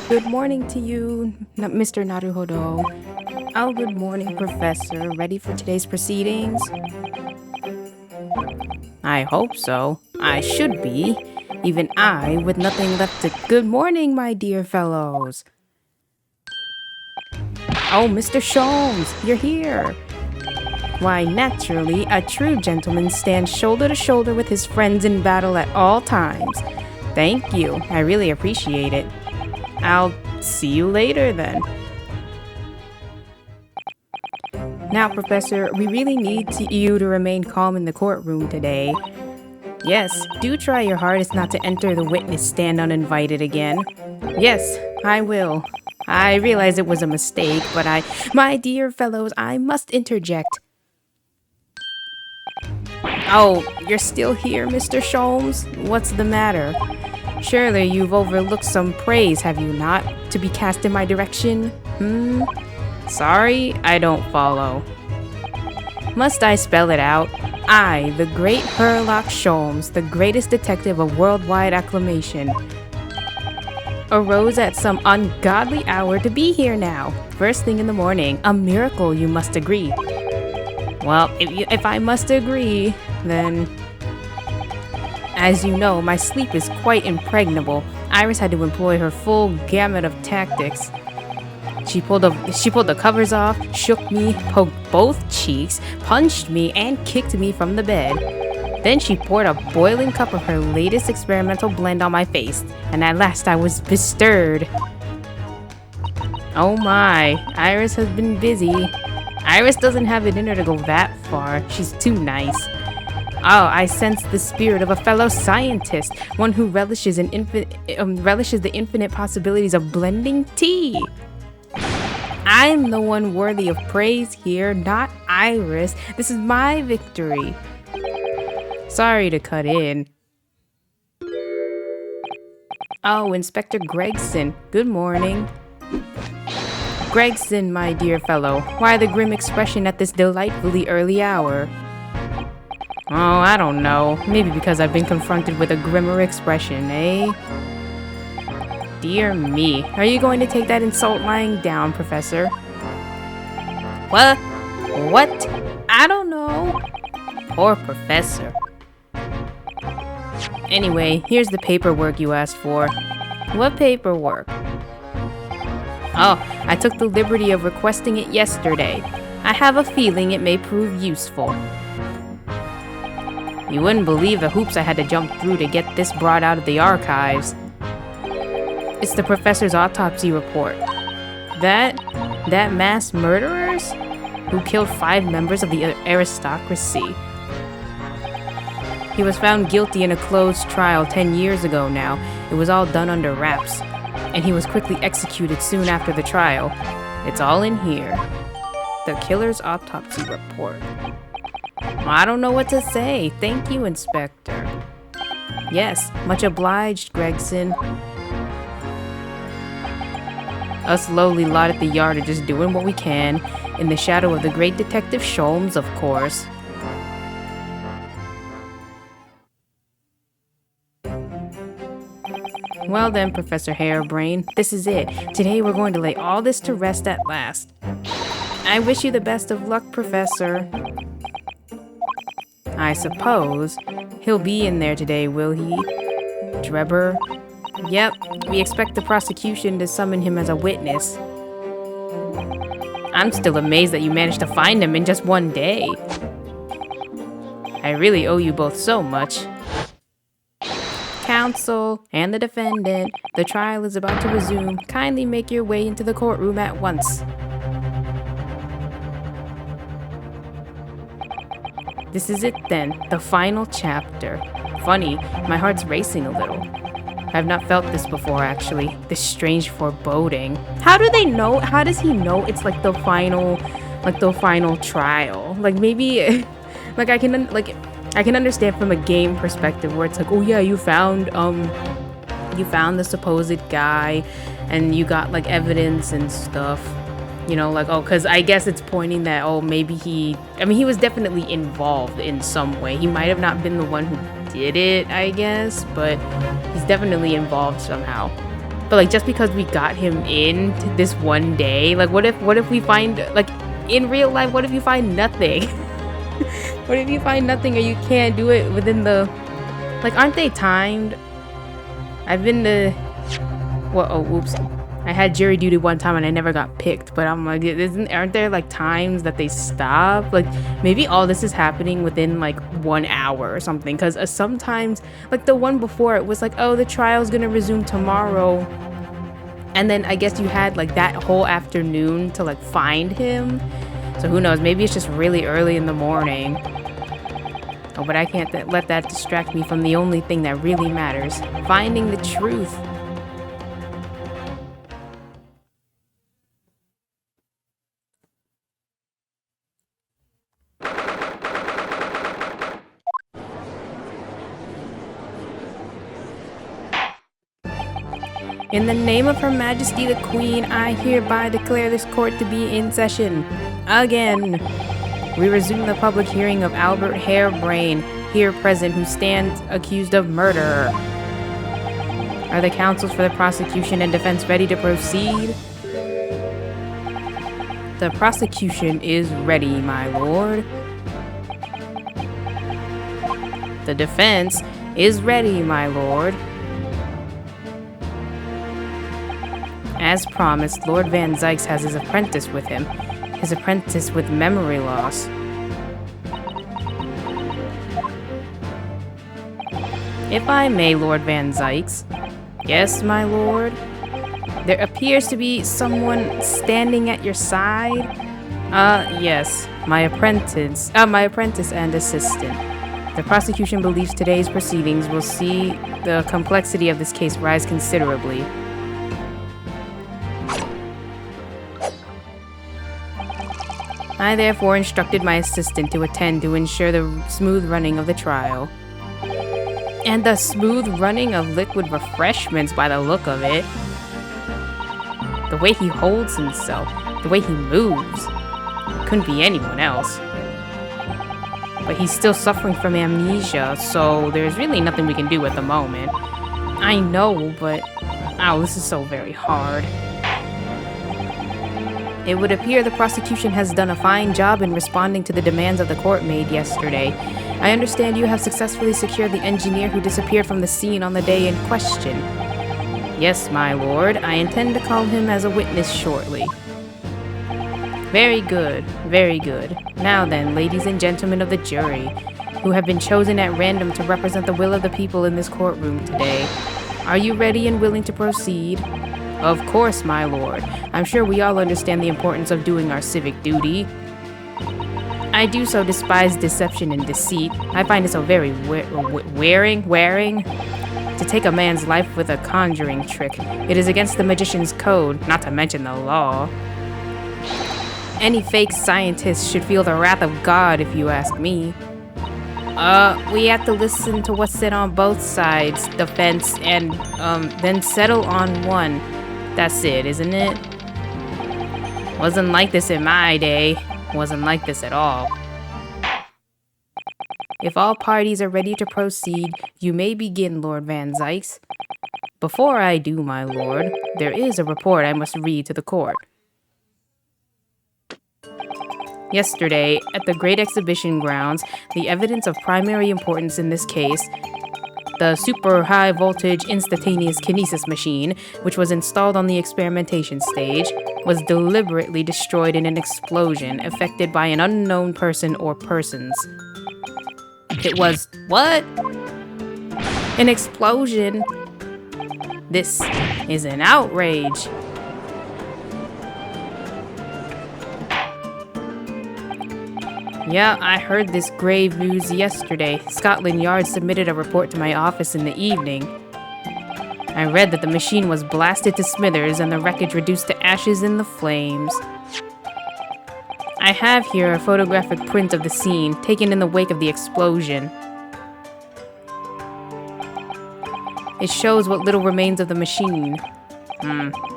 Good morning to you, Mr. Naruhodo. Oh, good morning, Professor. Ready for today's proceedings? I hope so. I should be. Even I, with nothing left to. Good morning, my dear fellows. Oh, Mr. Sholmes, you're here. Why, naturally, a true gentleman stands shoulder to shoulder with his friends in battle at all times. Thank you. I really appreciate it. I'll see you later then. Now, Professor, we really need you to remain calm in the courtroom today. Yes, do try your hardest not to enter the witness stand uninvited again. Yes, I will. I realize it was a mistake, but my dear fellows, I must interject. Oh, you're still here, Mr. Sholmes? What's the matter? Surely you've overlooked some praise, have you not, to be cast in my direction? Sorry, I don't follow. Must I spell it out? I, the great Herlock Sholmes, the greatest detective of worldwide acclamation, arose at some ungodly hour to be here now, first thing in the morning. A miracle, you must agree. Well, if I must agree, then... As you know, my sleep is quite impregnable. Iris had to employ her full gamut of tactics. She pulled the covers off, shook me, poked both cheeks, punched me, and kicked me from the bed. Then she poured a boiling cup of her latest experimental blend on my face, and at last I was bestirred. Oh my, Iris has been busy. Iris doesn't have it in her to go that far. She's too nice. Oh, I sense the spirit of a fellow scientist, one who relishes the infinite possibilities of blending tea. I'm the one worthy of praise here, not Iris. This is my victory. Sorry to cut in. Oh, Inspector Gregson. Good morning. Gregson, my dear fellow, why the grim expression at this delightfully early hour? Oh, I don't know. Maybe because I've been confronted with a grimmer expression, eh? Dear me. Are you going to take that insult lying down, Professor? What? What? I don't know. Poor Professor. Anyway, here's the paperwork you asked for. What paperwork? Oh, I took the liberty of requesting it yesterday. I have a feeling it may prove useful. You wouldn't believe the hoops I had to jump through to get this brought out of the archives. It's the professor's autopsy report. That mass murderers who killed 5 members of the aristocracy. He was found guilty in a closed trial 10 years ago now. It was all done under wraps, and he was quickly executed soon after the trial. It's all in here. The killer's autopsy report. I don't know what to say. Thank you, Inspector. Yes, much obliged, Gregson. Us lowly lot at the yard are just doing what we can, in the shadow of the great Detective Sholmes, of course. Well then, Professor Harebrain, this is it. Today we're going to lay all this to rest at last. I wish you the best of luck, Professor. I suppose. He'll be in there today, will he? Drebber? Yep, we expect the prosecution to summon him as a witness. I'm still amazed that you managed to find him in just one day. I really owe you both so much. Counsel and the defendant, the trial is about to resume. Kindly make your way into the courtroom at once. This is it then, the final chapter. Funny, my heart's racing a little. I've not felt this before, actually. This strange foreboding. How do they know? How does he know it's like the final trial? Like maybe, like I can understand from a game perspective where it's like, oh yeah, you found the supposed guy, and you got like evidence and stuff. You know, like, oh, because I guess it's pointing that, oh, maybe he was definitely involved in some way. He might have not been the one who did it, I guess, but he's definitely involved somehow. But like, just because we got him in this one day, like, what if we find, like, in real life, what if you find nothing? What if you find nothing or you can't do it within the, like, aren't they timed? I've been to, well, oh, oops. I had jury duty one time and I never got picked, but I'm like, aren't there like times that they stop? Like, maybe all this is happening within like 1 hour or something, because sometimes, like the one before, it was like, oh, the trial's gonna resume tomorrow, and then I guess you had like that whole afternoon to like find him. So who knows, maybe it's just really early in the morning. Oh, but I can't let that distract me from the only thing that really matters, finding the truth. In the name of Her Majesty the Queen, I hereby declare this court to be in session. Again. We resume the public hearing of Albert Harebrain, here present, who stands accused of murder. Are the counsels for the prosecution and defense ready to proceed? The prosecution is ready, my lord. The defense is ready, my lord. As promised, Lord Van Zykes has his apprentice with him. His apprentice with memory loss. If I may, Lord Van Zykes. Yes, my lord? There appears to be someone standing at your side. Yes. My apprentice and assistant. The prosecution believes today's proceedings will see the complexity of this case rise considerably. I therefore instructed my assistant to attend to ensure the smooth running of the trial. And the smooth running of liquid refreshments by the look of it. The way he holds himself, the way he moves. Couldn't be anyone else. But he's still suffering from amnesia, so there's really nothing we can do at the moment. I know, but oh, this is so very hard. It would appear the prosecution has done a fine job in responding to the demands of the court made yesterday. I understand you have successfully secured the engineer who disappeared from the scene on the day in question. Yes, my lord. I intend to call him as a witness shortly. Very good, very good. Now then, ladies and gentlemen of the jury, who have been chosen at random to represent the will of the people in this courtroom today, are you ready and willing to proceed? Of course, my lord. I'm sure we all understand the importance of doing our civic duty. I do so despise deception and deceit. I find it so very wearing to take a man's life with a conjuring trick. It is against the magician's code, not to mention the law. Any fake scientist should feel the wrath of God, if you ask me. We have to listen to what's said on both sides, defense, and, then settle on one. That's it, isn't it? Wasn't like this in my day. Wasn't like this at all. If all parties are ready to proceed, you may begin, Lord Van Zykes. Before I do, my lord, there is a report I must read to the court. Yesterday, at the Great Exhibition Grounds, the evidence of primary importance in this case, the super high voltage instantaneous kinesis machine, which was installed on the experimentation stage, was deliberately destroyed in an explosion effected by an unknown person or persons. It was what? An explosion? This is an outrage. Yeah, I heard this grave news yesterday. Scotland Yard submitted a report to my office in the evening. I read that the machine was blasted to smithers and the wreckage reduced to ashes in the flames. I have here a photographic print of the scene, taken in the wake of the explosion. It shows what little remains of the machine.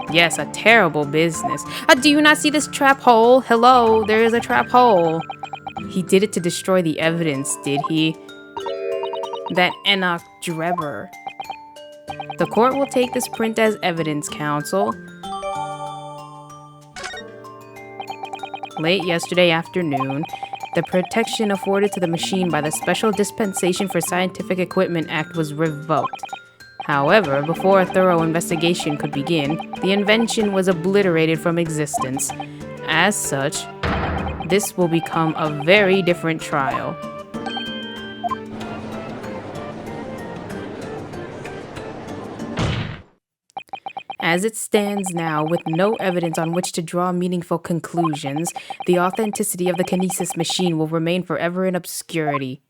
Yes, a terrible business. Do you not see this trap hole? Hello, there is a trap hole. He did it to destroy the evidence, did he? That Enoch Drebber. The court will take this print as evidence, counsel. Late yesterday afternoon, the protection afforded to the machine by the Special Dispensation for Scientific Equipment Act was revoked. However, before a thorough investigation could begin, the invention was obliterated from existence. As such, this will become a very different trial. As it stands now, with no evidence on which to draw meaningful conclusions, the authenticity of the kinesis machine will remain forever in obscurity.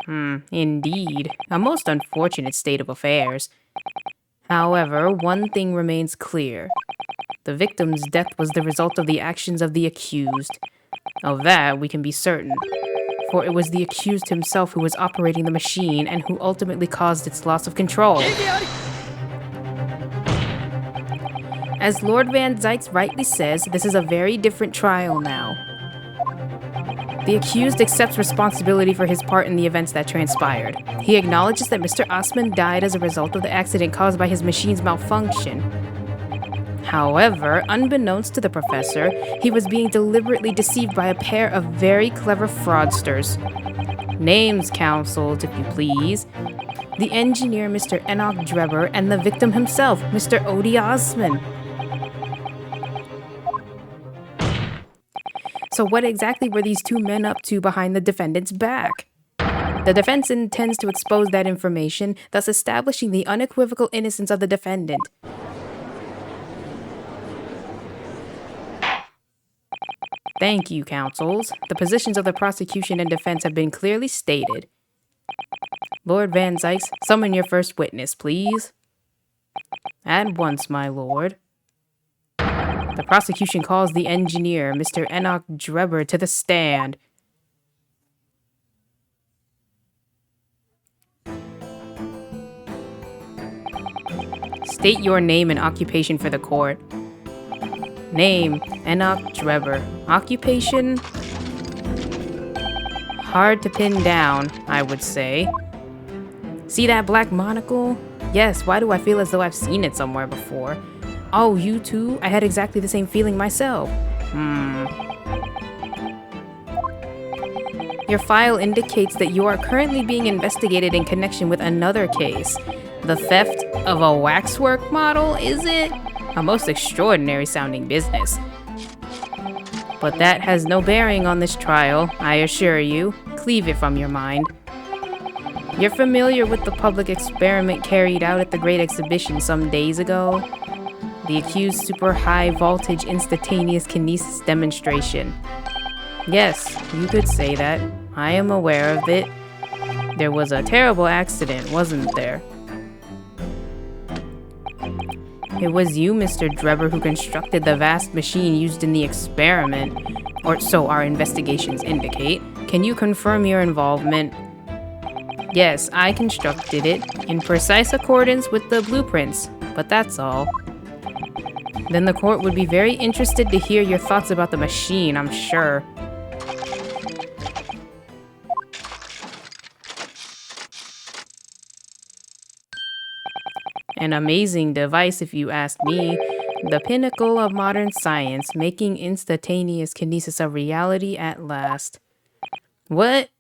Indeed, a most unfortunate state of affairs. However, one thing remains clear. The victim's death was the result of the actions of the accused. Of that, we can be certain, for it was the accused himself who was operating the machine and who ultimately caused its loss of control. As Lord Van Zykes rightly says, this is a very different trial now. The accused accepts responsibility for his part in the events that transpired. He acknowledges that Mr. Osman died as a result of the accident caused by his machine's malfunction. However, unbeknownst to the professor, he was being deliberately deceived by a pair of very clever fraudsters. Names counseled, if you please. The engineer, Mr. Enoch Drebber, and the victim himself, Mr. Odie Osman. So what exactly were these two men up to behind the defendant's back? The defense intends to expose that information, thus establishing the unequivocal innocence of the defendant. Thank you, counsels. The positions of the prosecution and defense have been clearly stated. Lord Van Zykes, summon your first witness, please. At once, my lord. The prosecution calls the engineer, Mr. Enoch Drebber, to the stand. State your name and occupation for the court. Name, Enoch Drebber. Occupation? Hard to pin down, I would say. See that black monocle? Yes, why do I feel as though I've seen it somewhere before? Oh, you too? I had exactly the same feeling myself. Your file indicates that you are currently being investigated in connection with another case. The theft of a waxwork model, is it? A most extraordinary sounding business. But that has no bearing on this trial, I assure you. Cleave it from your mind. You're familiar with the public experiment carried out at the Great Exhibition some days ago? The accused super high voltage instantaneous kinesis demonstration. Yes, you could say that. I am aware of it. There was a terrible accident, wasn't there? It was you, Mr. Drebber, who constructed the vast machine used in the experiment, or so our investigations indicate. Can you confirm your involvement? Yes, I constructed it, in precise accordance with the blueprints, but that's all. Then the court would be very interested to hear your thoughts about the machine, I'm sure. An amazing device, if you ask me. The pinnacle of modern science, making instantaneous kinesis a reality at last. What?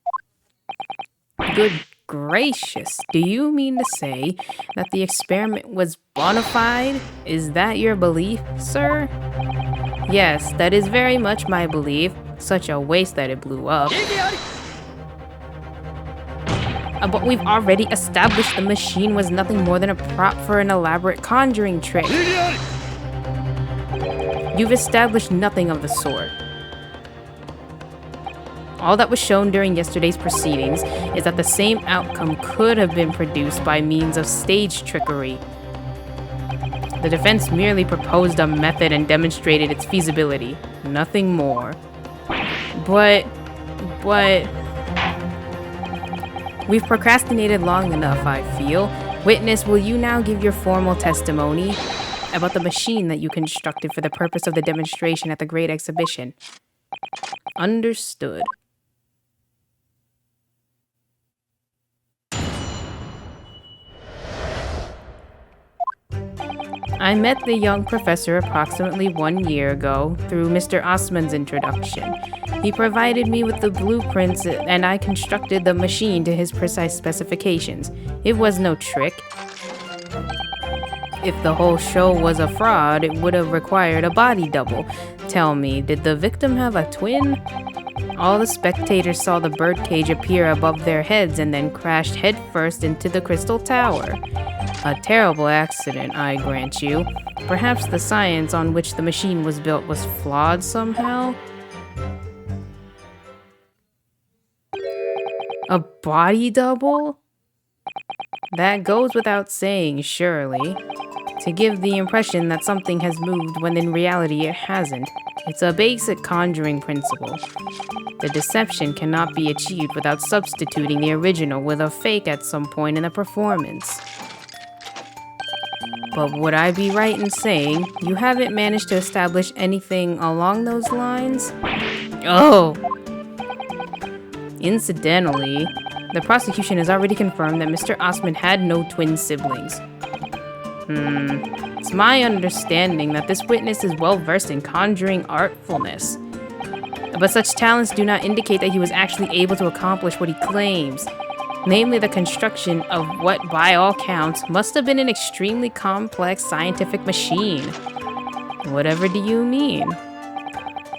Good gracious, do you mean to say that the experiment was bona fide? Is that your belief, sir? Yes, that is very much my belief. Such a waste that it blew up. But we've already established the machine was nothing more than a prop for an elaborate conjuring trick. You've established nothing of the sort. All that was shown during yesterday's proceedings is that the same outcome could have been produced by means of stage trickery. The defense merely proposed a method and demonstrated its feasibility, nothing more. But... We've procrastinated long enough, I feel. Witness, will you now give your formal testimony about the machine that you constructed for the purpose of the demonstration at the Great Exhibition? Understood. I met the young professor approximately 1 year ago through Mr. Osman's introduction. He provided me with the blueprints and I constructed the machine to his precise specifications. It was no trick. If the whole show was a fraud, it would have required a body double. Tell me, did the victim have a twin? All the spectators saw the birdcage appear above their heads and then crashed headfirst into the crystal tower. A terrible accident, I grant you. Perhaps the science on which the machine was built was flawed somehow? A body double? That goes without saying, surely. To give the impression that something has moved when in reality it hasn't. It's a basic conjuring principle. The deception cannot be achieved without substituting the original with a fake at some point in the performance. But would I be right in saying you haven't managed to establish anything along those lines? Oh! Incidentally, the prosecution has already confirmed that Mr. Osman had no twin siblings. It's my understanding that this witness is well versed in conjuring artfulness. But such talents do not indicate that he was actually able to accomplish what he claims. Namely, the construction of what, by all counts, must have been an extremely complex scientific machine. Whatever do you mean?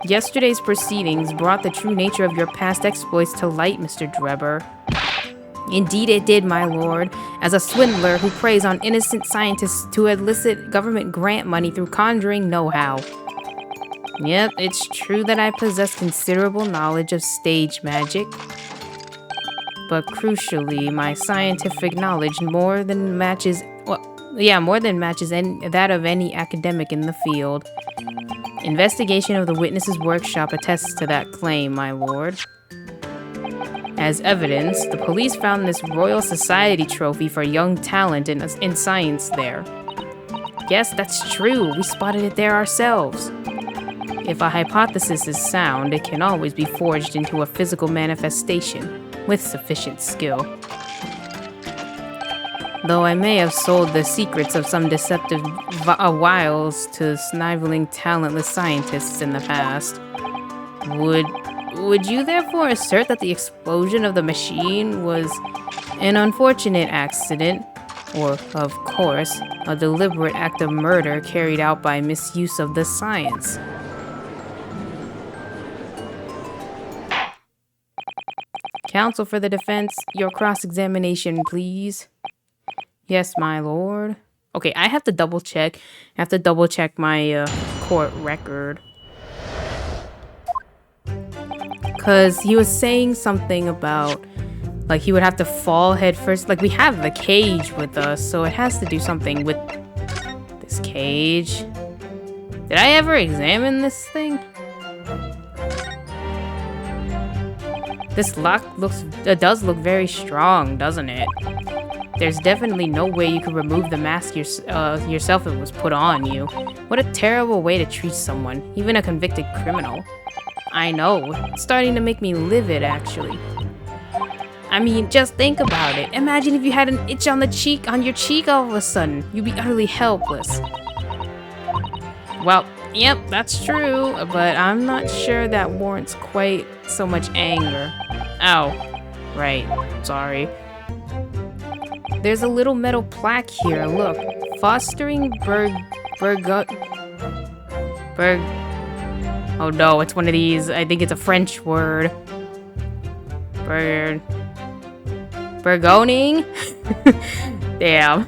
Yesterday's proceedings brought the true nature of your past exploits to light, Mr. Drebber. Indeed it did, my lord, as a swindler who preys on innocent scientists to elicit government grant money through conjuring know-how. Yep, it's true that I possess considerable knowledge of stage magic. But crucially, my scientific knowledge more than matches that of any academic in the field. Investigation of the witness's workshop attests to that claim, my lord. As evidence, the police found this Royal Society trophy for young talent in science there. Yes, that's true. We spotted it there ourselves. If a hypothesis is sound, it can always be forged into a physical manifestation with sufficient skill. Though I may have sold the secrets of some deceptive wiles to sniveling, talentless scientists in the past, would you therefore assert that the explosion of the machine was an unfortunate accident, or, of course, a deliberate act of murder carried out by misuse of the science? Counsel for the defense, your cross-examination, please. Yes, my lord. Okay, I have to double check. I have to double check my court record. Because he was saying something about, like, he would have to fall head first. Like, we have the cage with us, so it has to do something with this cage. Did I ever examine this thing? This lock does look very strong, doesn't it? There's definitely no way you could remove the mask yourself if it was put on you. What a terrible way to treat someone, even a convicted criminal. I know, it's starting to make me livid, actually. I mean, just think about it. Imagine if you had an itch on your cheek all of a sudden. You'd be utterly helpless. Well, yep, that's true, but I'm not sure that warrants quite so much anger. Ow. Right, sorry. There's a little metal plaque here, look. Fostering Oh no, it's one of these. I think it's a French word. Burgoning? Damn.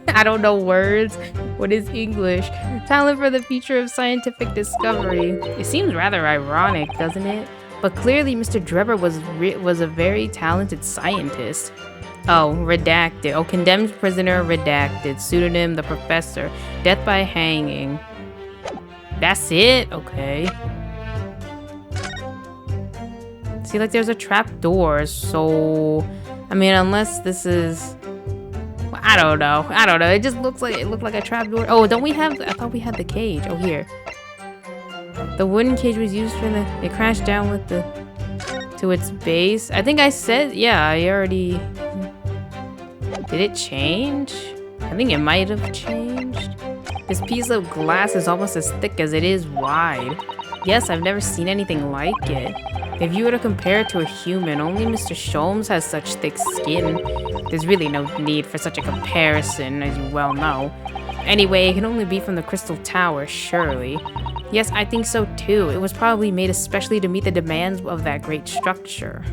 I don't know words. What is English? Talent for the future of scientific discovery. It seems rather ironic, doesn't it? But clearly Mr. Drebber was a very talented scientist. Oh, redacted. Oh, condemned prisoner, redacted. Pseudonym, the professor. Death by hanging. That's it? Okay. See, like, there's a trap door, so... I mean, unless this is... I don't know. It just looked like a trap door. Oh, don't we have... I thought we had the cage. Oh, here. The wooden cage was used for the... It crashed down with the... to its base. I think I said... Yeah, I already... Did it change? I think it might have changed. This piece of glass is almost as thick as it is wide. Yes, I've never seen anything like it. If you were to compare it to a human, only Mr. Sholmes has such thick skin. There's really no need for such a comparison, as you well know. Anyway, it can only be from the Crystal Tower, surely. Yes, I think so too. It was probably made especially to meet the demands of that great structure.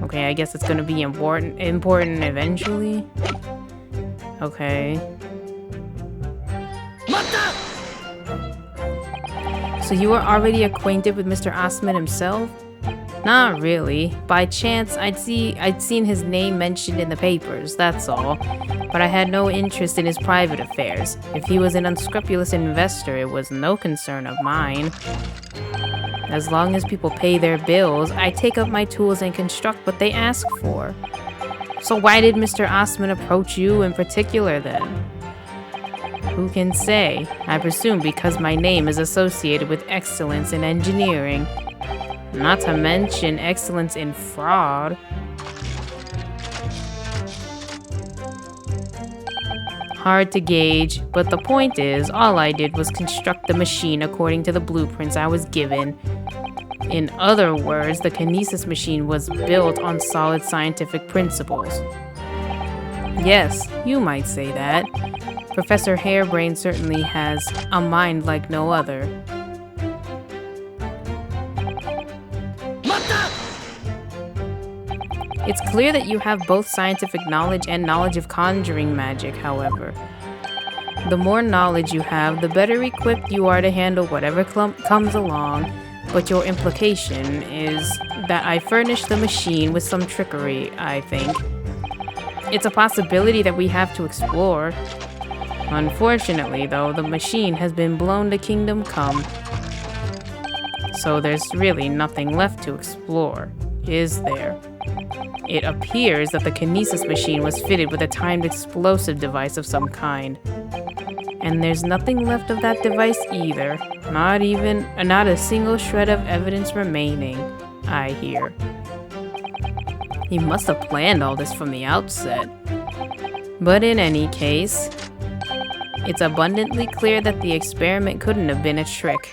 Okay, I guess it's gonna be important eventually. Okay. So you were already acquainted with Mr. Osman himself? Not really. By chance, I'd seen his name mentioned in the papers, that's all. But I had no interest in his private affairs. If he was an unscrupulous investor, it was no concern of mine. As long as people pay their bills, I take up my tools and construct what they ask for. So why did Mr. Osman approach you in particular then? Who can say? I presume because my name is associated with excellence in engineering. Not to mention excellence in fraud. Hard to gauge, but the point is, all I did was construct the machine according to the blueprints I was given. In other words, the kinesis machine was built on solid scientific principles. Yes, you might say that. Professor Harebrain certainly has a mind like no other. It's clear that you have both scientific knowledge and knowledge of conjuring magic, however. The more knowledge you have, the better equipped you are to handle whatever comes along, but your implication is that I furnished the machine with some trickery, I think. It's a possibility that we have to explore. Unfortunately, though, the machine has been blown to Kingdom Come. So there's really nothing left to explore, is there? It appears that the kinesis machine was fitted with a timed explosive device of some kind. And there's nothing left of that device either. Not a single shred of evidence remaining, I hear. He must have planned all this from the outset. But in any case, it's abundantly clear that the experiment couldn't have been a trick.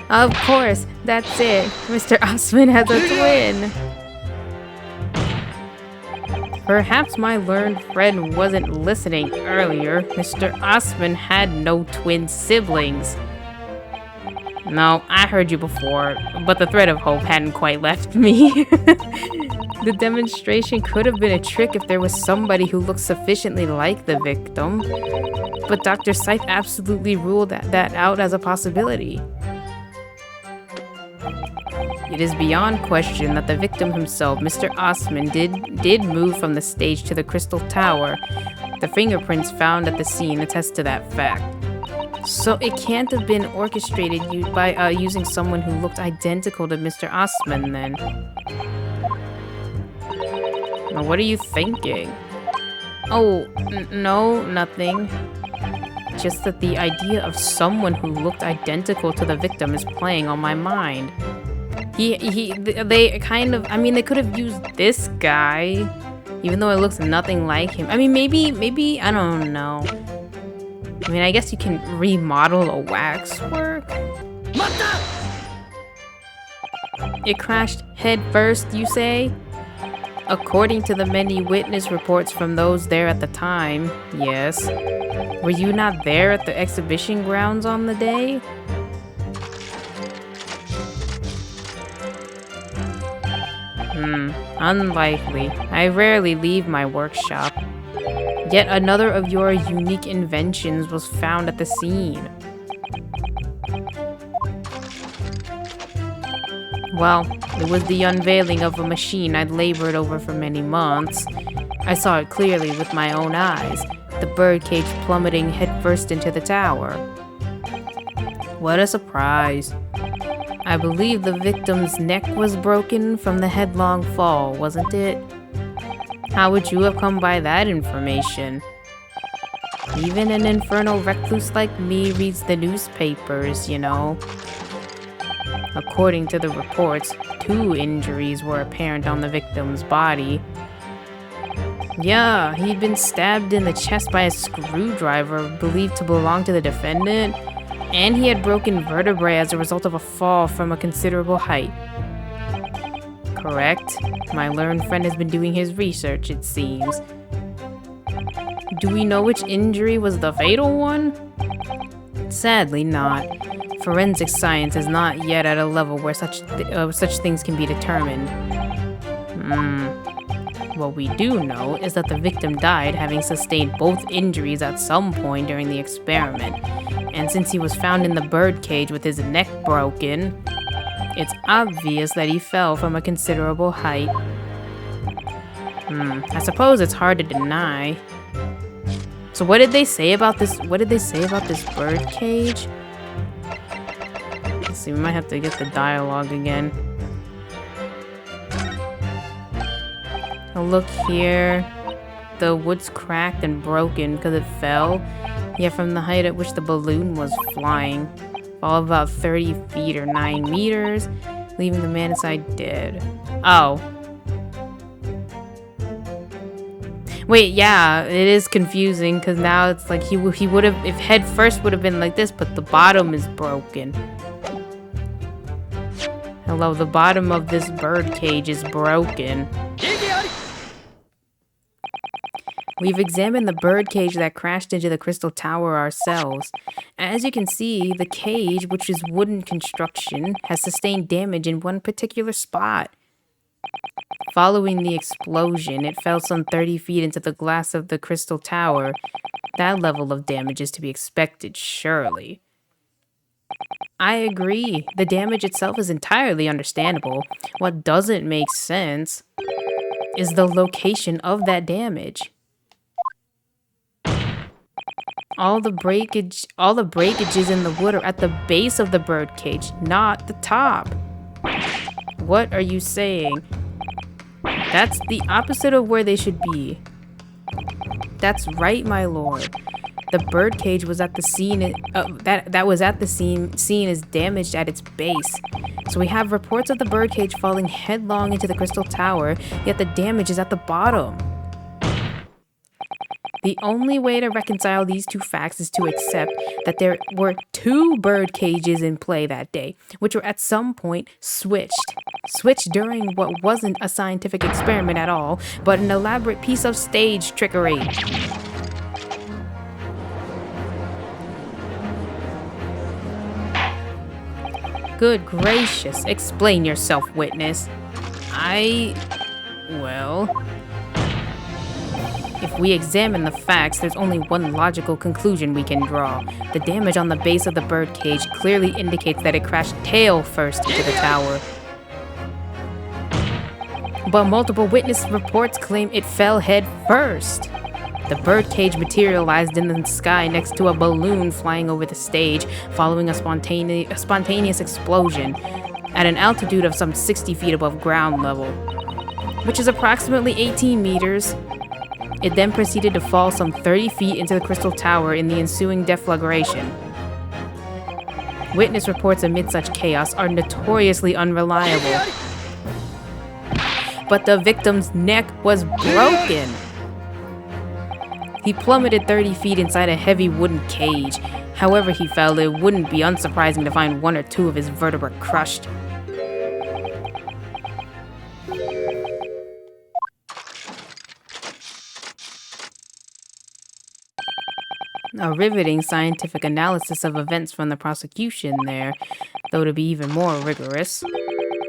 Of course, that's it. Mr. Osman has a twin. Perhaps my learned friend wasn't listening earlier. Mr. Osman had no twin siblings. No, I heard you before, but the thread of hope hadn't quite left me. The demonstration could have been a trick if there was somebody who looked sufficiently like the victim. But Dr. Scythe absolutely ruled that out as a possibility. It is beyond question that the victim himself, Mr. Osman, did move from the stage to the Crystal Tower. The fingerprints found at the scene attest to that fact. So it can't have been orchestrated by using someone who looked identical to Mr. Osman then. Now, what are you thinking? Oh, no, nothing. Just that the idea of someone who looked identical to the victim is playing on my mind. They kind of, I mean, they could have used this guy, even though it looks nothing like him. I mean, maybe, I don't know. I mean, I guess you can remodel a waxwork. It crashed head first, you say? According to the many witness reports from those there at the time, yes. Were you not there at the exhibition grounds on the day? Unlikely. I rarely leave my workshop. Yet another of your unique inventions was found at the scene. Well, it was the unveiling of a machine I'd labored over for many months. I saw it clearly with my own eyes, the birdcage plummeting headfirst into the tower. What a surprise. I believe the victim's neck was broken from the headlong fall, wasn't it? How would you have come by that information? Even an infernal recluse like me reads the newspapers, you know. According to the reports, 2 injuries were apparent on the victim's body. Yeah, he'd been stabbed in the chest by a screwdriver believed to belong to the defendant, and he had broken vertebrae as a result of a fall from a considerable height. Correct. My learned friend has been doing his research, it seems. Do we know which injury was the fatal one? Sadly not. Forensic science is not yet at a level where such things can be determined. What we do know is that the victim died having sustained both injuries at some point during the experiment. And since he was found in the birdcage with his neck broken, it's obvious that he fell from a considerable height. I suppose it's hard to deny. So what did they say about this? What did they say about this birdcage? Let's see, we might have to get the dialogue again. Oh, look here. The wood's cracked and broken because it fell. Yeah, from the height at which the balloon was flying. Fall of about 30 feet or 9 meters, leaving the man inside dead. Oh. Wait, yeah, it is confusing because now it's like he would have, if head first would have been like this, but the bottom is broken. Hello, the bottom of this bird cage is broken. We've examined the bird cage that crashed into the crystal tower ourselves. As you can see, the cage, which is wooden construction, has sustained damage in one particular spot. Following the explosion, it fell some 30 feet into the glass of the crystal tower. That level of damage is to be expected, surely. I agree. The damage itself is entirely understandable. What doesn't make sense is the location of that damage. All the breakage is in the wood are at the base of the birdcage, not the top. What are you saying? That's the opposite of where they should be. That's right, my lord. The birdcage was at the scene. That was at the scene is damaged at its base. So we have reports of the birdcage falling headlong into the crystal tower, yet the damage is at the bottom. The only way to reconcile these two facts is to accept that there were two bird cages in play that day, which were at some point switched during what wasn't a scientific experiment at all, but an elaborate piece of stage trickery. Good gracious, explain yourself, witness. Well... If we examine the facts, there's only one logical conclusion we can draw. The damage on the base of the birdcage clearly indicates that it crashed tail first into the tower. But multiple witness reports claim it fell head first. The birdcage materialized in the sky next to a balloon flying over the stage, following a spontaneous explosion at an altitude of some 60 feet above ground level, which is approximately 18 meters. It then proceeded to fall some 30 feet into the crystal tower in the ensuing deflagration. Witness reports amid such chaos are notoriously unreliable. But the victim's neck was broken. He plummeted 30 feet inside a heavy wooden cage. However he fell, it wouldn't be unsurprising to find one or two of his vertebrae crushed. A riveting scientific analysis of events from the prosecution there, though to be even more rigorous,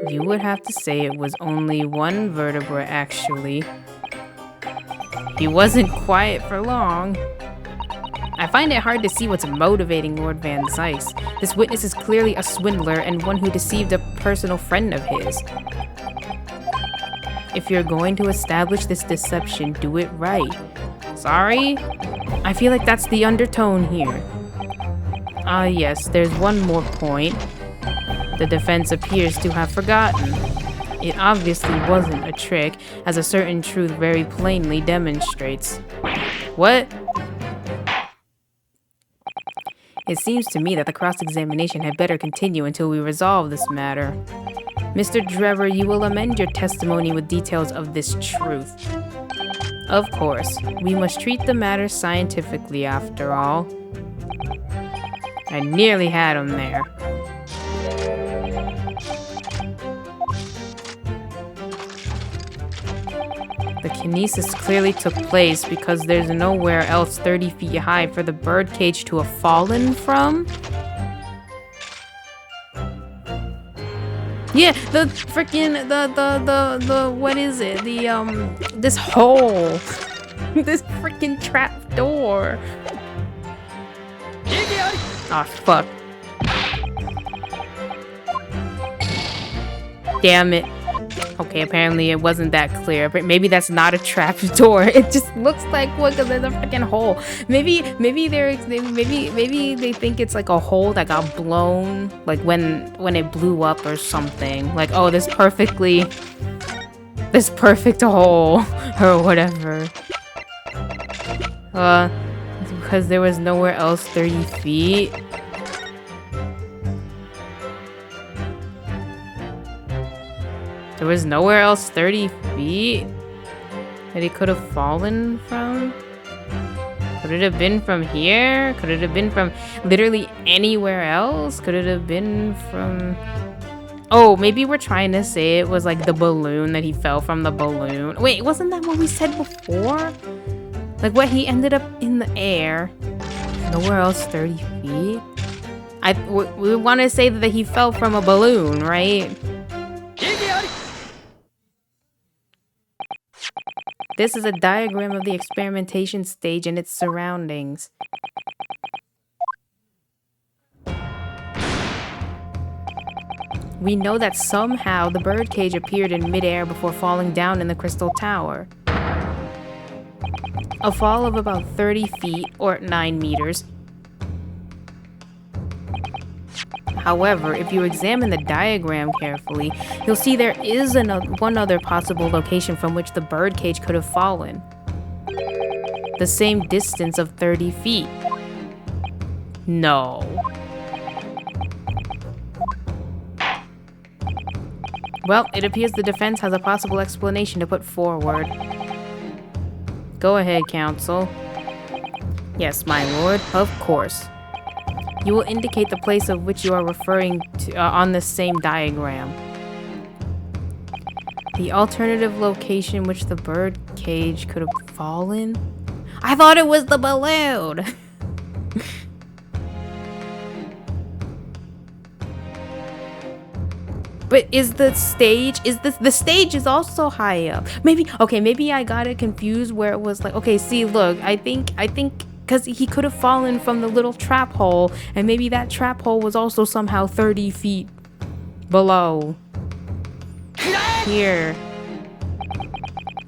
you would have to say it was only one vertebra actually. He wasn't quiet for long. I find it hard to see what's motivating Lord Van Zeiss. This witness is clearly a swindler and one who deceived a personal friend of his. If you're going to establish this deception, do it right. Sorry? I feel like that's the undertone here. Ah, yes, there's one more point. The defense appears to have forgotten. It obviously wasn't a trick, as a certain truth very plainly demonstrates. What? It seems to me that the cross-examination had better continue until we resolve this matter. Mr. Drever, you will amend your testimony with details of this truth. Of course, we must treat the matter scientifically after all. I nearly had him there. The kinesis clearly took place because there's nowhere else 30 feet high for the birdcage to have fallen from. Yeah, the freaking the what is it? This hole. This freaking trap door. Oh fuck. Damn it. Okay, apparently it wasn't that clear, but maybe that's not a trap door. It just looks like one because there's a freaking hole. Maybe they think it's like a hole that got blown, like when it blew up or something. Like, oh, this perfect hole or whatever. Because there was nowhere else 30 feet. There was nowhere else 30 feet that he could have fallen from? Could it have been from here? Could it have been from literally anywhere else? Could it have been from... Oh, maybe we're trying to say it was like the balloon, that he fell from the balloon. Wait, wasn't that what we said before? Like what, he ended up in the air. Nowhere else 30 feet? We want to say that he fell from a balloon, right? This is a diagram of the experimentation stage and its surroundings. We know that somehow the birdcage appeared in midair before falling down in the crystal tower. A fall of about 30 feet, or 9 meters. However, if you examine the diagram carefully, you'll see there is one other possible location from which the birdcage could have fallen. The same distance of 30 feet. No. Well, it appears the defense has a possible explanation to put forward. Go ahead, counsel. Yes, my lord, of course. You will indicate the place of which you are referring to on the same diagram. The alternative location which the bird cage could have fallen? I thought it was the balloon! But is the stage, the stage is also high up. Maybe I got it confused where it was like, okay, see, look, I think because he could have fallen from the little trap hole, and maybe that trap hole was also somehow 30 feet below. Here.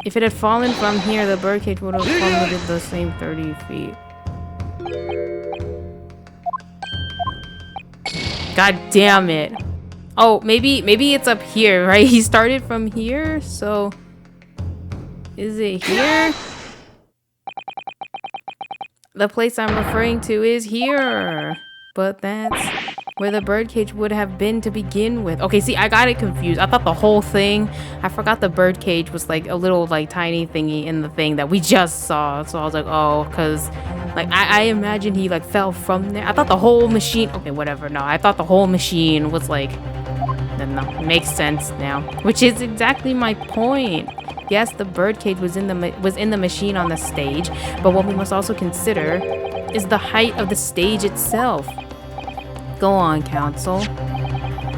If it had fallen from here, the birdcage would have plummeted the same 30 feet. God damn it. Oh, maybe it's up here, right? He started from here, so... Is it here? The place I'm referring to is here. But that's where the birdcage would have been to begin with. Okay, see, I got it confused. I thought the whole thing... I forgot the birdcage was like a little like tiny thingy in the thing that we just saw. So I was like, oh, because like I imagine he like fell from there. I thought the whole machine... Okay, whatever. No, I thought the whole machine was like... No, it makes sense now. Which is exactly my point. Yes, the birdcage was in the machine on the stage, but what we must also consider is the height of the stage itself. Go on, counsel.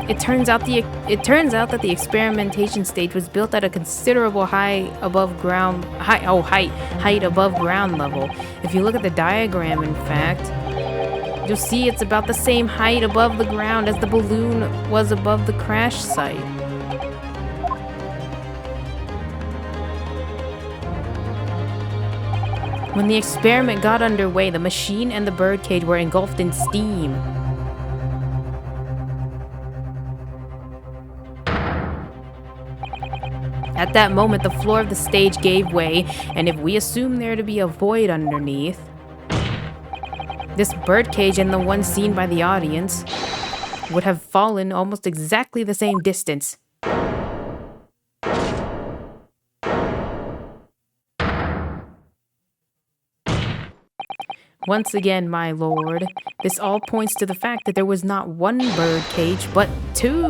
It turns out that the experimentation stage was built at a considerable height above ground level. If you look at the diagram, in fact, you'll see it's about the same height above the ground as the balloon was above the crash site. When the experiment got underway, the machine and the birdcage were engulfed in steam. At that moment, the floor of the stage gave way, and if we assume there to be a void underneath, this birdcage and the one seen by the audience would have fallen almost exactly the same distance. Once again, my lord, this all points to the fact that there was not one bird cage, but two.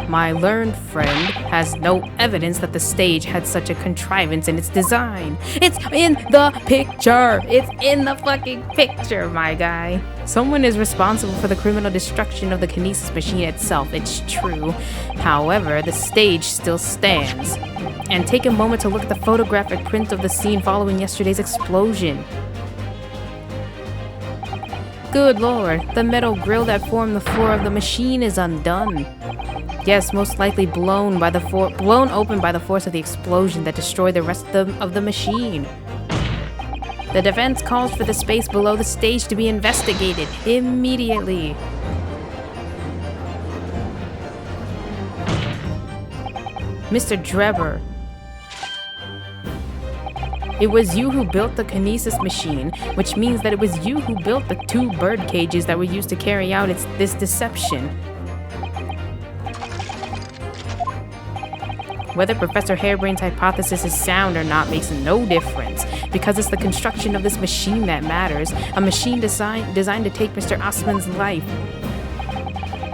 My learned friend has no evidence that the stage had such a contrivance in its design. It's in the picture! It's in the fucking picture, my guy. Someone is responsible for the criminal destruction of the kinesis machine itself, it's true. However, the stage still stands. And take a moment to look at the photographic print of the scene following yesterday's explosion. Good lord, the metal grill that formed the floor of the machine is undone. Yes, most likely blown open by the force of the explosion that destroyed the rest of the machine. The defense calls for the space below the stage to be investigated immediately. Mr. Drebber, it was you who built the kinesis machine, which means that it was you who built the two bird cages that were used to carry out this deception. Whether Professor Harebrain's hypothesis is sound or not makes no difference, because it's the construction of this machine that matters, a machine designed to take Mr. Osman's life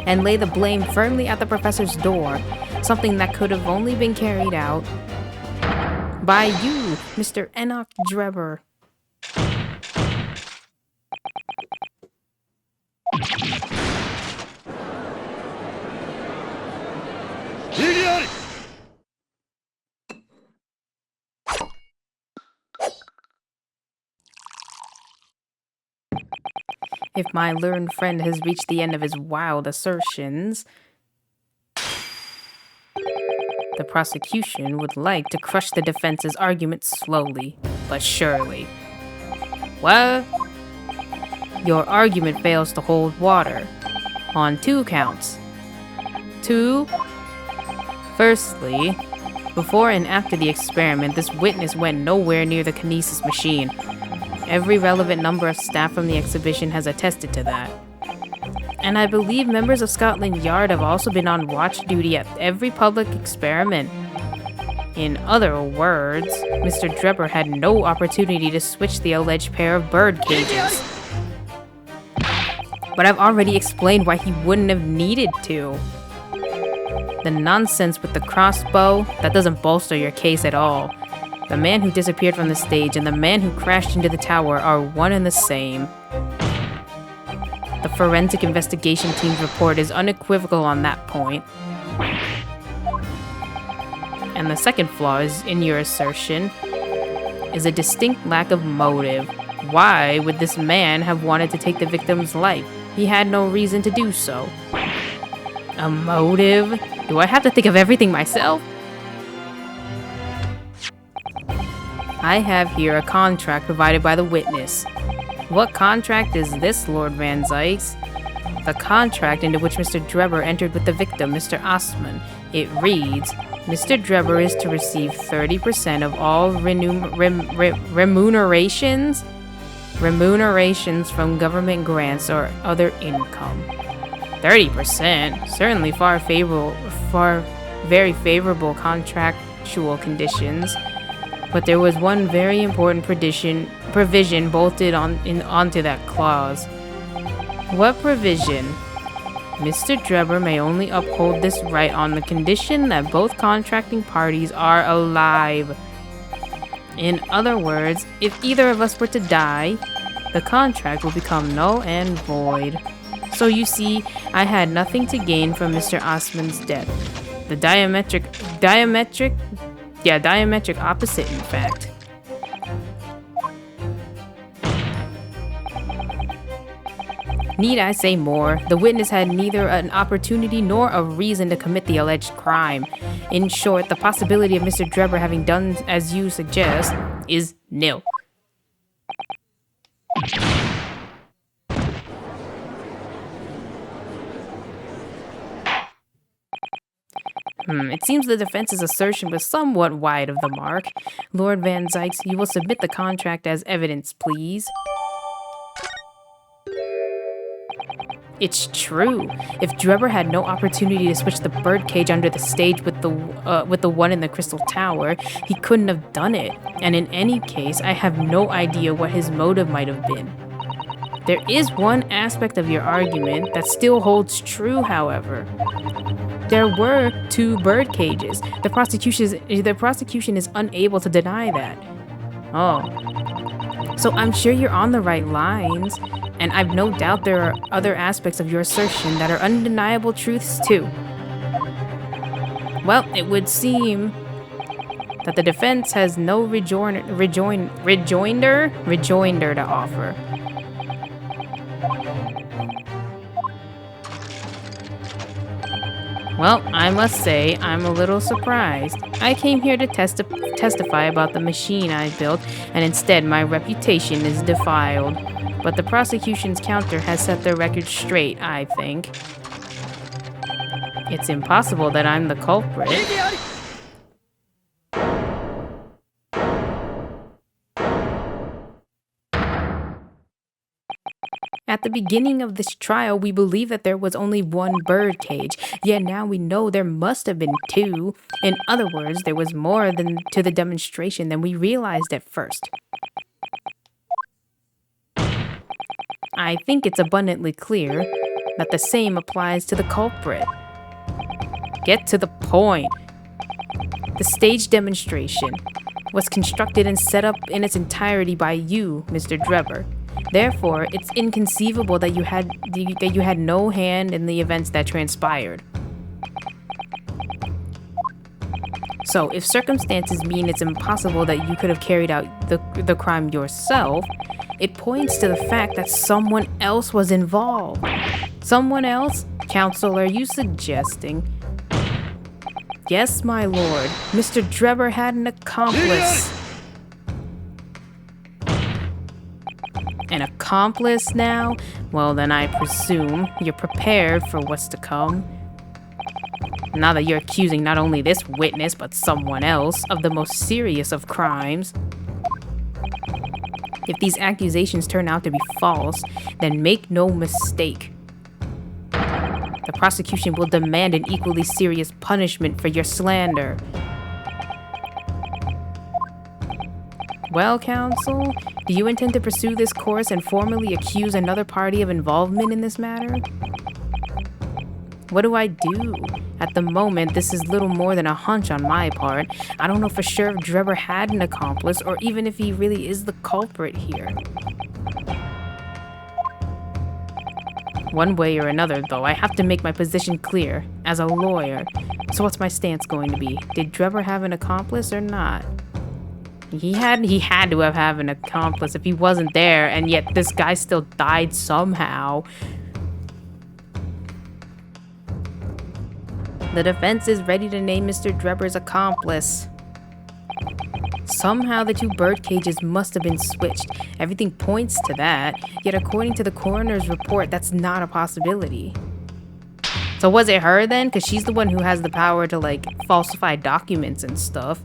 and lay the blame firmly at the professor's door, something that could have only been carried out by you, Mr. Enoch Drebber. If my learned friend has reached the end of his wild assertions, the prosecution would like to crush the defense's argument slowly, but surely. What? Your argument fails to hold water. On 2 counts. 2. Firstly, before and after the experiment, this witness went nowhere near the kinesis machine. Every relevant number of staff from the exhibition has attested to that. And I believe members of Scotland Yard have also been on watch duty at every public experiment. In other words, Mr. Drebber had no opportunity to switch the alleged pair of bird cages. But I've already explained why he wouldn't have needed to. The nonsense with the crossbow, that doesn't bolster your case at all. The man who disappeared from the stage and the man who crashed into the tower are one and the same. The forensic investigation team's report is unequivocal on that point. And the second flaw in your assertion is a distinct lack of motive. Why would this man have wanted to take the victim's life? He had no reason to do so. A motive? Do I have to think of everything myself? I have here a contract provided by the witness. What contract is this, Lord Van Zykes? The contract into which Mr. Drebber entered with the victim, Mr. Osman. It reads, Mr. Drebber is to receive 30% of all remunerations from government grants or other income. 30%? Certainly very favorable contractual conditions. But there was one very important provision bolted onto that clause. What provision? Mr. Drebber may only uphold this right on the condition that both contracting parties are alive. In other words, if either of us were to die, the contract will become null and void. So you see, I had nothing to gain from Mr. Osman's death. The diametric opposite, in fact. Need I say more? The witness had neither an opportunity nor a reason to commit the alleged crime. In short, the possibility of Mr. Drebber having done as you suggest is nil. It seems the defense's assertion was somewhat wide of the mark. Lord Van Zykes, you will submit the contract as evidence, please. It's true. If Drebber had no opportunity to switch the birdcage under the stage with the one in the crystal tower, he couldn't have done it. And in any case, I have no idea what his motive might have been. There is one aspect of your argument that still holds true, however. There were two bird cages. The prosecution is unable to deny that. Oh. So I'm sure you're on the right lines, and I've no doubt there are other aspects of your assertion that are undeniable truths too. Well, it would seem that the defense has no rejoinder to offer. Well, I must say, I'm a little surprised. I came here to testify about the machine I built, and instead my reputation is defiled. But the prosecution's counter has set their record straight, I think. It's impossible that I'm the culprit. At the beginning of this trial, we believed that there was only one bird cage, yet now we know there must have been two. In other words, there was more to the demonstration than we realized at first. I think it's abundantly clear that the same applies to the culprit. Get to the point. The stage demonstration was constructed and set up in its entirety by you, Mr. Drebber. Therefore, it's inconceivable that you had no hand in the events that transpired. So, if circumstances mean it's impossible that you could have carried out the crime yourself, it points to the fact that someone else was involved. Someone else? Counsel, are you suggesting? Yes, my lord. Mr. Drebber had an accomplice. An accomplice now? Well, then I presume you're prepared for what's to come. Now that you're accusing not only this witness, but someone else of the most serious of crimes. If these accusations turn out to be false, then make no mistake. The prosecution will demand an equally serious punishment for your slander. Well, counsel, do you intend to pursue this course and formally accuse another party of involvement in this matter? What do I do? At the moment, this is little more than a hunch on my part. I don't know for sure if Drebber had an accomplice or even if he really is the culprit here. One way or another, though, I have to make my position clear as a lawyer. So what's my stance going to be? Did Drebber have an accomplice or not? He had to have an accomplice if he wasn't there, and yet this guy still died somehow. The defense is ready to name Mr. Drebber's accomplice. Somehow the two bird cages must have been switched. Everything points to that, yet according to the coroner's report, that's not a possibility. So was it her then? Because she's the one who has the power to, like, falsify documents and stuff.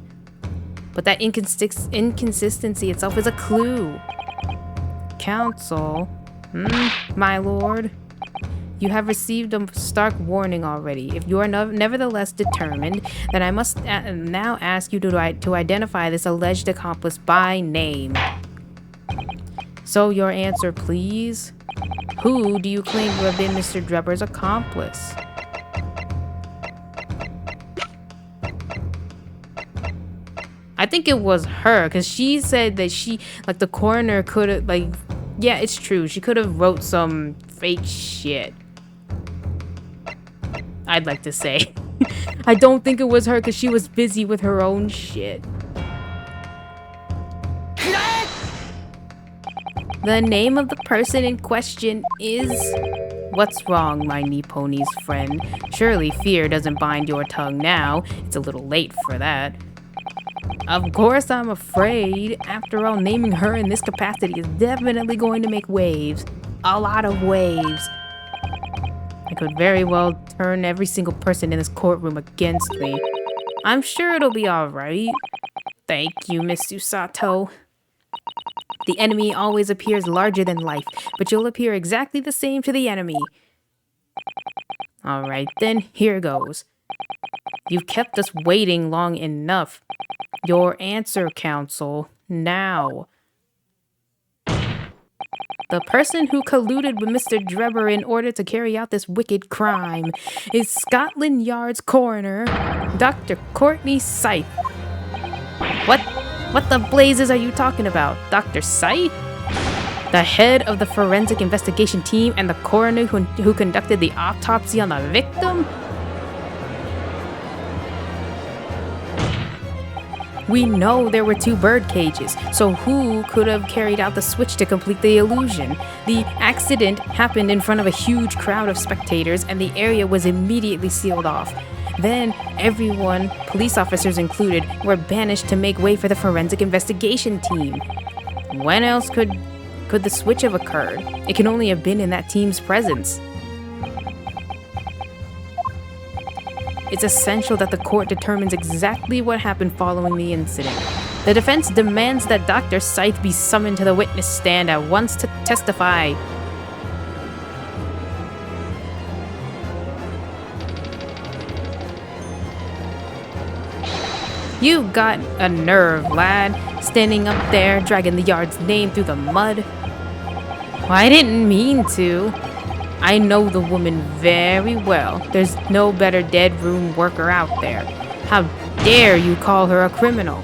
But that inconsistency itself is a clue. Counsel, my lord, you have received a stark warning already. If you are nevertheless determined, then I must now ask you to identify this alleged accomplice by name. So your answer, please. Who do you claim to have been Mr. Drebber's accomplice? I think it was her, because she said that the coroner could have, yeah, it's true. She could have wrote some fake shit. I'd like to say. I don't think it was her, because she was busy with her own shit. The name of the person in question is... What's wrong, my Nipponi's friend? Surely fear doesn't bind your tongue now. It's a little late for that. Of course I'm afraid. After all, naming her in this capacity is definitely going to make waves. A lot of waves. I could very well turn every single person in this courtroom against me. I'm sure it'll be alright. Thank you, Miss Susato. The enemy always appears larger than life, but you'll appear exactly the same to the enemy. Alright then, here goes. You've kept us waiting long enough. Your answer, counsel, now. The person who colluded with Mr. Drebber in order to carry out this wicked crime is Scotland Yard's coroner, Dr. Courtney Scythe. What the blazes are you talking about? Dr. Scythe? The head of the forensic investigation team and the coroner who conducted the autopsy on the victim? We know there were 2 bird cages, so who could have carried out the switch to complete the illusion? The accident happened in front of a huge crowd of spectators and the area was immediately sealed off. Then everyone, police officers included, were banished to make way for the forensic investigation team. When else could the switch have occurred? It can only have been in that team's presence. It's essential that the court determines exactly what happened following the incident. The defense demands that Dr. Scythe be summoned to the witness stand at once to testify. You got a nerve, lad, standing up there, dragging the yard's name through the mud. Well, I didn't mean to. I know the woman very well. There's no better dead room worker out there. How dare you call her a criminal?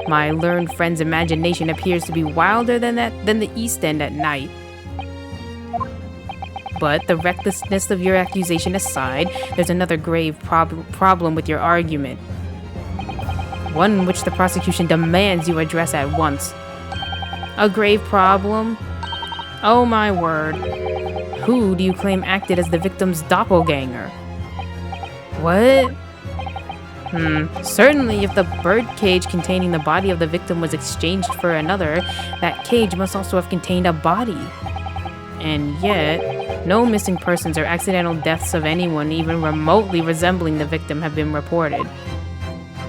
My learned friend's imagination appears to be wilder than the East End at night. But the recklessness of your accusation aside, there's another grave problem with your argument. One which the prosecution demands you address at once. A grave problem? Oh my word. Who do you claim acted as the victim's doppelganger? What? Certainly if the bird cage containing the body of the victim was exchanged for another, that cage must also have contained a body. And yet, no missing persons or accidental deaths of anyone even remotely resembling the victim have been reported.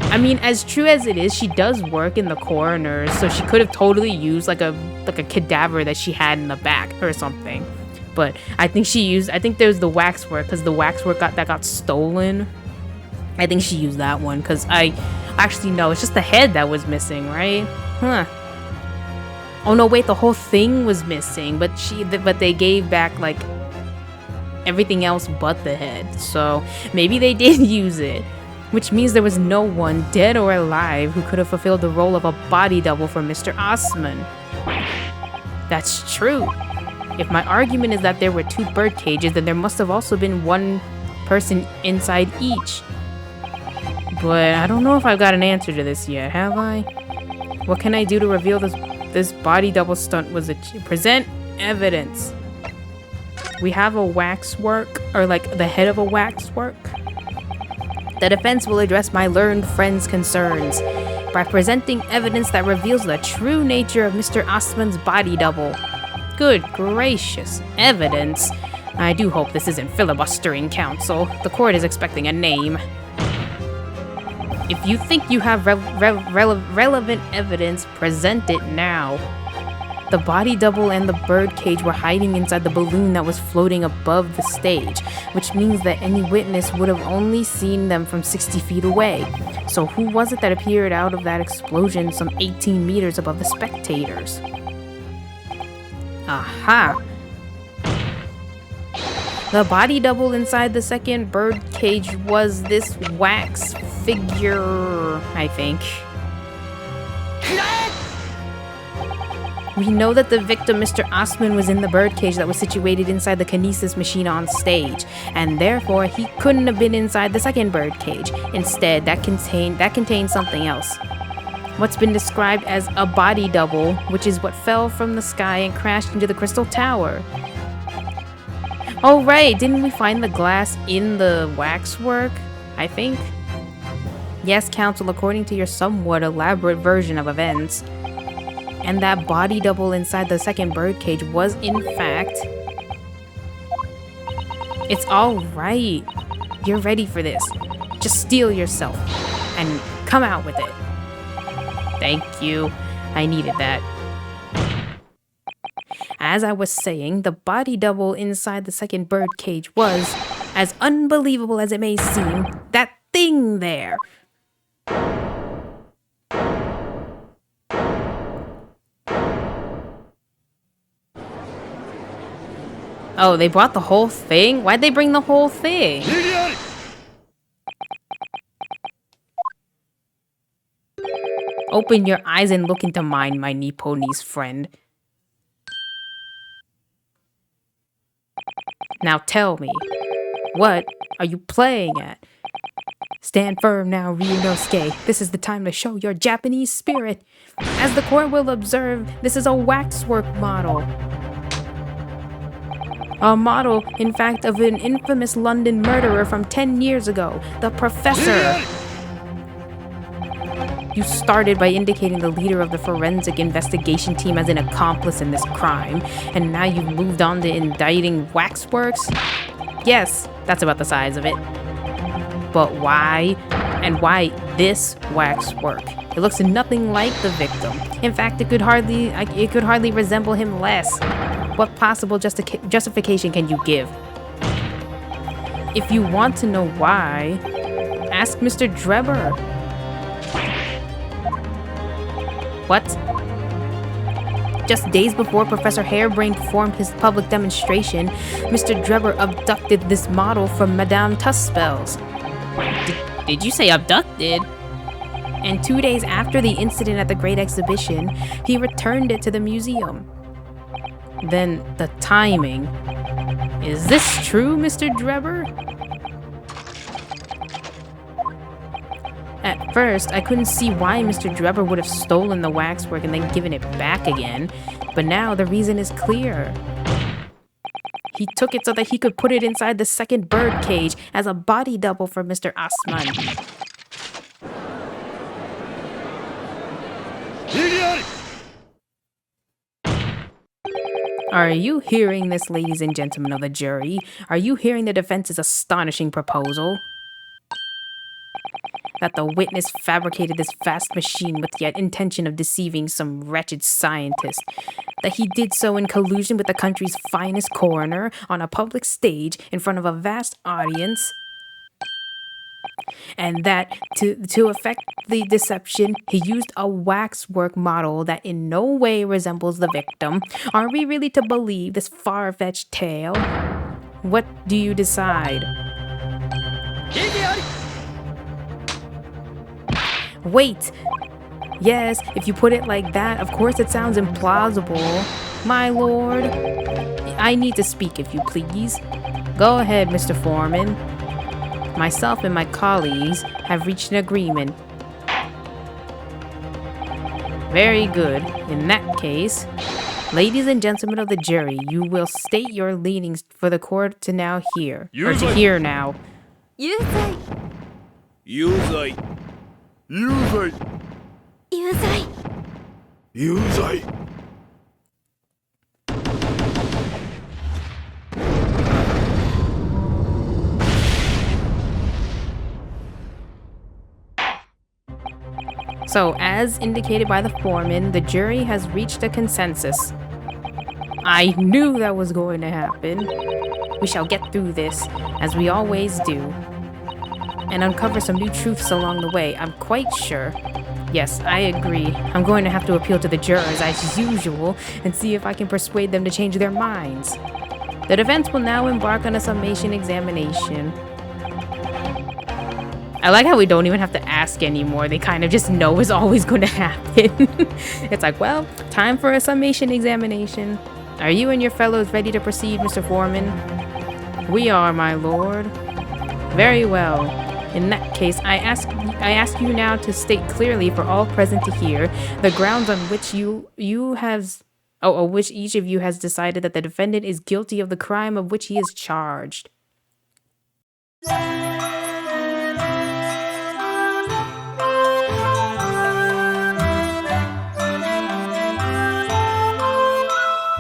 I mean, as true as it is, she does work in the coroner's, so she could have totally used like a cadaver that she had in the back or something. But I think there's the waxwork, because the waxwork that got stolen. I think she used that one, because it's just the head that was missing, right? Huh. Oh no, wait, the whole thing was missing, but they gave back like everything else but the head. So maybe they did use it. Which means there was no one, dead or alive, who could have fulfilled the role of a body double for Mr. Ostman. That's true. If my argument is that there were 2 bird cages, then there must have also been 1 person inside each. But I don't know if I've got an answer to this yet, have I? What can I do to reveal this body double stunt was present evidence. We have a waxwork, or like the head of a waxwork. The defense will address my learned friend's concerns by presenting evidence that reveals the true nature of Mr. Ostman's body double. Good gracious, evidence? I do hope this isn't filibustering, counsel. The court is expecting a name. If you think you have relevant evidence, present it now. The body double and the bird cage were hiding inside the balloon that was floating above the stage, which means that any witness would have only seen them from 60 feet away. So who was it that appeared out of that explosion some 18 meters above the spectators? Aha! The body double inside the second bird cage was this wax figure, I think. We know that the victim, Mr. Ostman, was in the birdcage that was situated inside the kinesis machine on stage, and therefore he couldn't have been inside the second birdcage. Instead, that contained something else. What's been described as a body double, which is what fell from the sky and crashed into the crystal tower. Oh right, didn't we find the glass in the waxwork? I think. Yes, counsel, according to your somewhat elaborate version of events. And that body double inside the second birdcage was, in fact... It's all right. You're ready for this. Just steel yourself and come out with it. Thank you. I needed that. as I was saying, the body double inside the second bird cage was, as unbelievable as it may seem, that thing there. Oh, they brought the whole thing? Why'd they bring the whole thing? Open your eyes and look into mine, my Nipponese friend. Now tell me, what are you playing at? Stand firm now, Ryunosuke. This is the time to show your Japanese spirit. As the court will observe, this is a waxwork model. A model, in fact, of an infamous London murderer from 10 years ago, the Professor. You started by indicating the leader of the forensic investigation team as an accomplice in this crime, and now you've moved on to indicting waxworks? Yes, that's about the size of it. But why? And why this waxwork? It looks nothing like the victim. In fact, it could hardly resemble him less. What possible justification can you give? If you want to know why, ask Mr. Drebber. What? Just days before Professor Harebrain performed his public demonstration, Mr. Drebber abducted this model from Madame Tuspel's. Did you say abducted? And 2 days after the incident at the Great Exhibition, he returned it to the museum. Then the timing. Is this true, Mr. Drebber? At first, I couldn't see why Mr. Drebber would have stolen the waxwork and then given it back again, but now the reason is clear. He took it so that he could put it inside the second bird cage as a body double for Mr. Assman. Are you hearing this, ladies and gentlemen of the jury? Are you hearing the defense's astonishing proposal? That the witness fabricated this vast machine with the intention of deceiving some wretched scientist. That he did so in collusion with the country's finest coroner on a public stage in front of a vast audience. And that to effect the deception, he used a waxwork model that in no way resembles the victim. Are we really to believe this far-fetched tale? What do you decide? Wait! Yes, if you put it like that, of course it sounds implausible. My lord, I need to speak if you please. Go ahead, Mr. Foreman. Myself and my colleagues have reached an agreement. Very good. In that case, ladies and gentlemen of the jury, you will state your leanings for the court to now hear. Or to hear now. Yuzai. Yuzai. Yuzai. Yuzai. Yuzai. So, as indicated by the foreman, the jury has reached a consensus. I knew that was going to happen. We shall get through this, as we always do, and uncover some new truths along the way, I'm quite sure. Yes, I agree. I'm going to have to appeal to the jurors as usual and see if I can persuade them to change their minds. The defense will now embark on a summation examination. I like how we don't even have to ask anymore. They kind of just know it's always going to happen. It's like, well, time for a summation examination. Are you and your fellows ready to proceed, Mr. Foreman? We are, my lord. Very well. In that case, I ask you now to state clearly for all present to hear the grounds on which which each of you has decided that the defendant is guilty of the crime of which he is charged.